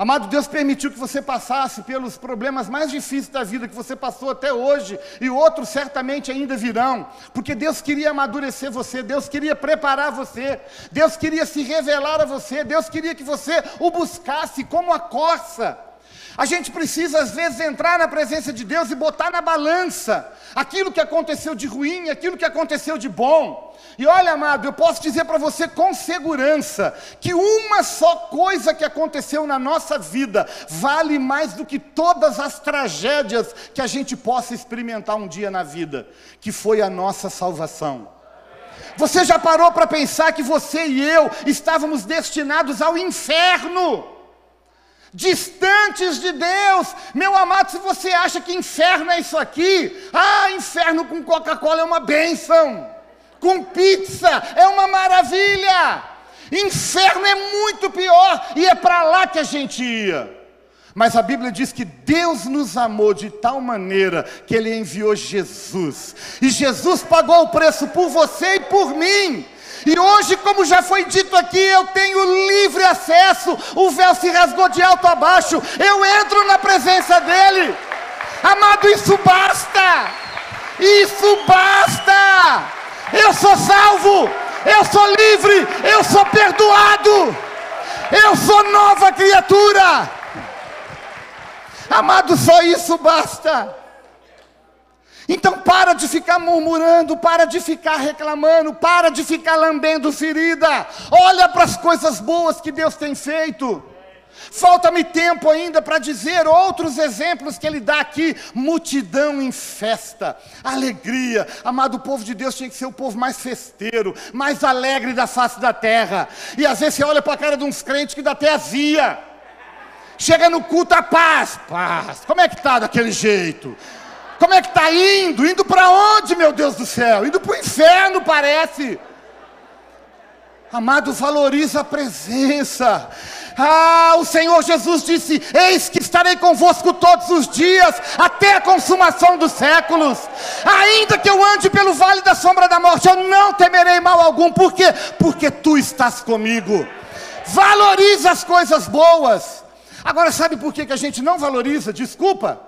Speaker 1: Amado, Deus permitiu que você passasse pelos problemas mais difíceis da vida, que você passou até hoje, e outros certamente ainda virão, porque Deus queria amadurecer você, Deus queria preparar você, Deus queria se revelar a você, Deus queria que você o buscasse como a corça. A gente precisa às vezes entrar na presença de Deus e botar na balança aquilo que aconteceu de ruim, aquilo que aconteceu de bom. E olha, amado, eu posso dizer para você com segurança que uma só coisa que aconteceu na nossa vida vale mais do que todas as tragédias que a gente possa experimentar um dia na vida, que foi a nossa salvação. Você já parou para pensar que você e eu estávamos destinados ao inferno? Distantes de Deus? Meu amado, se você acha que inferno é isso aqui, inferno com Coca-Cola é uma bênção, com pizza é uma maravilha. Inferno é muito pior, e é para lá que a gente ia. Mas a Bíblia diz que Deus nos amou de tal maneira que Ele enviou Jesus, e Jesus pagou o preço por você e por mim. E hoje, como já foi dito aqui, eu tenho livre acesso, o véu se rasgou de alto a baixo, eu entro na presença dEle. Amado, isso basta, isso basta. Eu sou salvo, eu sou livre, eu sou perdoado, eu sou nova criatura. Amado, só isso basta. Então para de ficar murmurando, para de ficar reclamando, para de ficar lambendo ferida. Olha para as coisas boas que Deus tem feito. Falta-me tempo ainda para dizer outros exemplos que ele dá aqui. Multidão em festa, alegria. Amado, o povo de Deus tinha que ser o povo mais festeiro, mais alegre da face da terra. E às vezes você olha para a cara de uns crentes que dá até azia. Chega no culto, a paz. Como é que está daquele jeito? Como é que está indo? Indo para onde, meu Deus do céu? Indo para o inferno, parece. Amado, valoriza a presença. O Senhor Jesus disse: eis que estarei convosco todos os dias, até a consumação dos séculos. Ainda que eu ande pelo vale da sombra da morte, eu não temerei mal algum. Por quê? Porque tu estás comigo. Valoriza as coisas boas. Agora, sabe por que a gente não valoriza? Desculpa.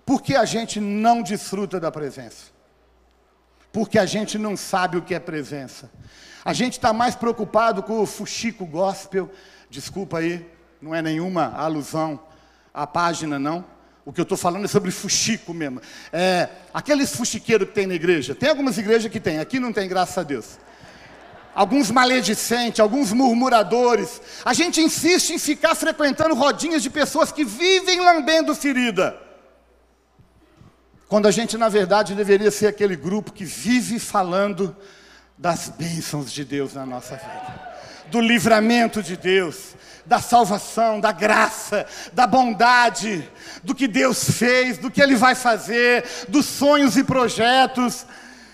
Speaker 1: Porque a gente não desfruta da presença. Porque a gente não sabe o que é presença. A gente está mais preocupado com o fuxico gospel. Desculpa aí, não é nenhuma alusão à página, não. O que eu estou falando é sobre fuxico mesmo. Aqueles fuxiqueiros que tem na igreja. Tem algumas igrejas que tem, aqui não tem, graças a Deus. Alguns maledicentes, alguns murmuradores. A gente insiste em ficar frequentando rodinhas de pessoas que vivem lambendo ferida. Quando a gente, na verdade, deveria ser aquele grupo que vive falando das bênçãos de Deus na nossa vida, do livramento de Deus, da salvação, da graça, da bondade, do que Deus fez, do que Ele vai fazer, dos sonhos e projetos.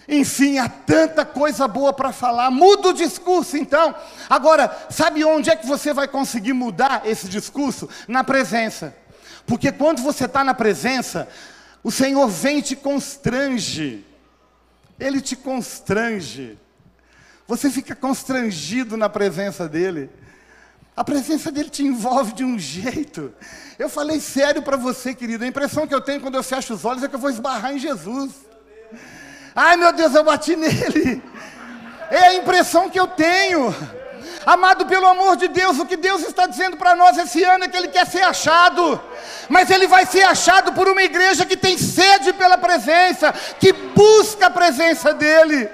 Speaker 1: Enfim, há tanta coisa boa para falar. Muda o discurso então. Agora, sabe onde é que você vai conseguir mudar esse discurso? Na presença. Porque quando você está na presença, o Senhor vem e te constrange. Ele te constrange. Você fica constrangido na presença dEle. A presença dEle te envolve de um jeito. Eu falei sério para você, querido. A impressão que eu tenho quando eu fecho os olhos é que eu vou esbarrar em Jesus. Ai, meu Deus, eu bati nele. É a impressão que eu tenho. Amado, pelo amor de Deus, o que Deus está dizendo para nós esse ano é que Ele quer ser achado. Mas Ele vai ser achado por uma igreja que tem sede pela presença, que busca a presença dEle.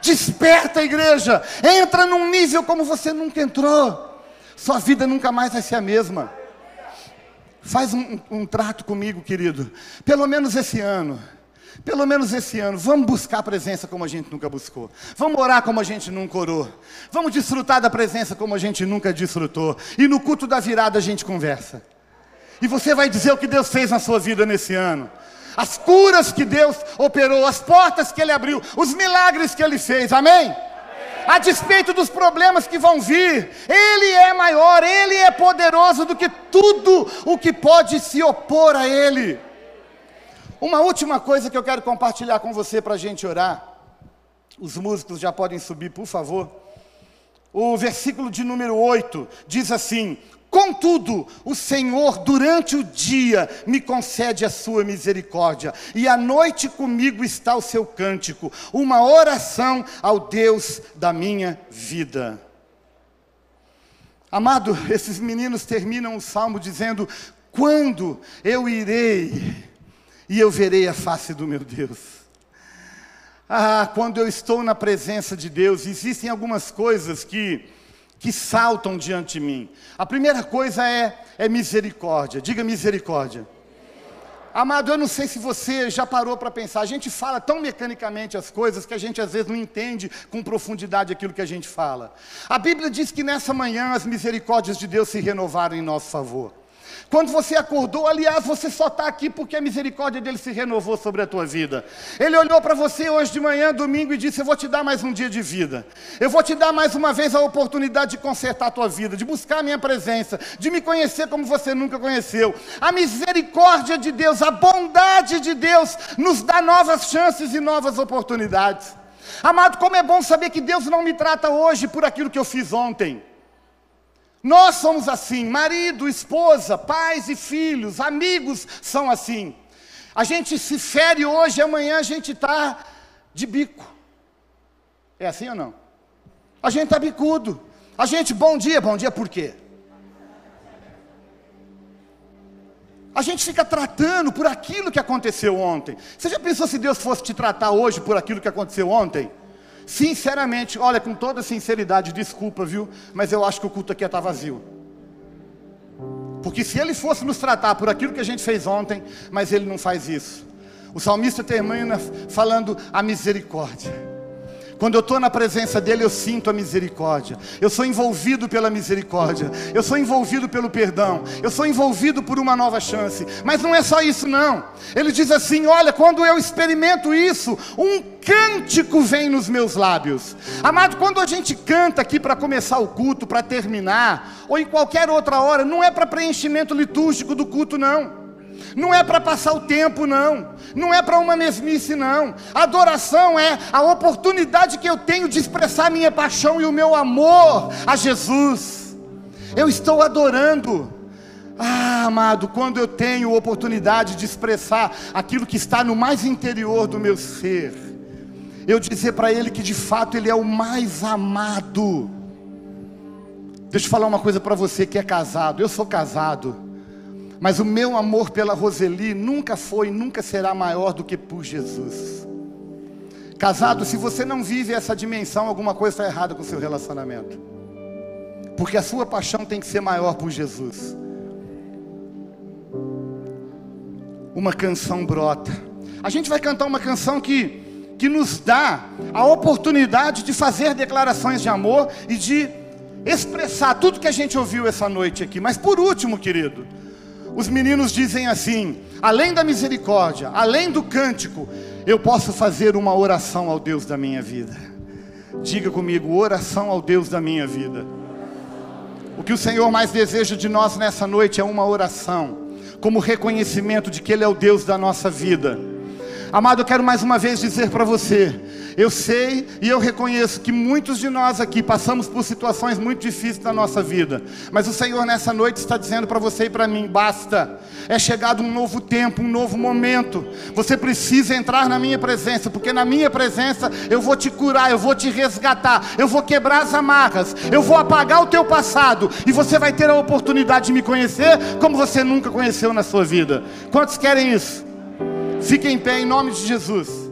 Speaker 1: Desperta, igreja. Entra num nível como você nunca entrou. Sua vida nunca mais vai ser a mesma. Faz um trato comigo, querido. Pelo menos esse ano. Pelo menos esse ano. Vamos buscar a presença como a gente nunca buscou. Vamos orar como a gente nunca orou. Vamos desfrutar da presença como a gente nunca desfrutou. E no culto da virada a gente conversa. E você vai dizer o que Deus fez na sua vida nesse ano. As curas que Deus operou, as portas que Ele abriu, os milagres que Ele fez, amém? A despeito dos problemas que vão vir, Ele é maior, Ele é poderoso do que tudo o que pode se opor a Ele. Uma última coisa que eu quero compartilhar com você para a gente orar. Os músicos já podem subir, por favor. O versículo de número 8 diz assim: contudo, o Senhor durante o dia me concede a sua misericórdia, e à noite comigo está o seu cântico, uma oração ao Deus da minha vida. Amado, esses meninos terminam o salmo dizendo: quando eu irei e eu verei a face do meu Deus. Quando eu estou na presença de Deus, existem algumas coisas que saltam diante de mim. A primeira coisa é misericórdia. Diga misericórdia. Amado, eu não sei se você já parou para pensar. A gente fala tão mecanicamente as coisas que a gente às vezes não entende com profundidade aquilo que a gente fala. A Bíblia diz que nessa manhã as misericórdias de Deus se renovaram em nosso favor. Quando você acordou, aliás, você só está aqui porque a misericórdia dele se renovou sobre a tua vida. Ele olhou para você hoje de manhã, domingo, e disse: eu vou te dar mais um dia de vida. Eu vou te dar mais uma vez a oportunidade de consertar a tua vida, de buscar a minha presença, de me conhecer como você nunca conheceu. A misericórdia de Deus, a bondade de Deus nos dá novas chances e novas oportunidades. Amado, como é bom saber que Deus não me trata hoje por aquilo que eu fiz ontem. Nós somos assim, marido, esposa, pais e filhos, amigos são assim. A gente se fere hoje, amanhã a gente está de bico. É assim ou não? A gente está bicudo. A gente, bom dia por quê? A gente fica tratando por aquilo que aconteceu ontem. Você já pensou se Deus fosse te tratar hoje por aquilo que aconteceu ontem? Sinceramente, olha, com toda sinceridade, desculpa, viu? Mas eu acho que o culto aqui está vazio. Porque se Ele fosse nos tratar por aquilo que a gente fez ontem, mas Ele não faz isso. O salmista termina falando a misericórdia. Quando eu estou na presença dEle, eu sinto a misericórdia. Eu sou envolvido pela misericórdia. Eu sou envolvido pelo perdão. Eu sou envolvido por uma nova chance. Mas não é só isso não. Ele diz assim, olha, quando eu experimento isso, um cântico vem nos meus lábios. Amado, quando a gente canta aqui para começar o culto, para terminar, ou em qualquer outra hora, não é para preenchimento litúrgico do culto não. Não é para passar o tempo não. Não é para uma mesmice não. A adoração é a oportunidade que eu tenho de expressar a minha paixão e o meu amor a Jesus. Eu estou adorando. Amado, quando eu tenho oportunidade de expressar aquilo que está no mais interior do meu ser, eu dizer para Ele que de fato Ele é o mais amado. Deixa eu falar uma coisa para você que é casado. Eu sou casado, mas o meu amor pela Roseli nunca foi, nunca será maior do que por Jesus. Casado, se você não vive essa dimensão, alguma coisa está errada com o seu relacionamento. Porque a sua paixão tem que ser maior por Jesus. Uma canção brota. A gente vai cantar uma canção que nos dá a oportunidade de fazer declarações de amor e de expressar tudo que a gente ouviu essa noite aqui. Mas por último, querido, os meninos dizem assim, além da misericórdia, além do cântico, eu posso fazer uma oração ao Deus da minha vida. Diga comigo, oração ao Deus da minha vida. O que o Senhor mais deseja de nós nessa noite é uma oração, como reconhecimento de que Ele é o Deus da nossa vida. Amado, eu quero mais uma vez dizer para você, eu sei e eu reconheço que muitos de nós aqui passamos por situações muito difíceis na nossa vida, mas o Senhor nessa noite está dizendo para você e para mim, basta, é chegado um novo tempo, um novo momento, você precisa entrar na minha presença, porque na minha presença eu vou te curar, eu vou te resgatar, eu vou quebrar as amarras, eu vou apagar o teu passado, e você vai ter a oportunidade de me conhecer como você nunca conheceu na sua vida. Quantos querem isso? Fiquem em pé em nome de Jesus.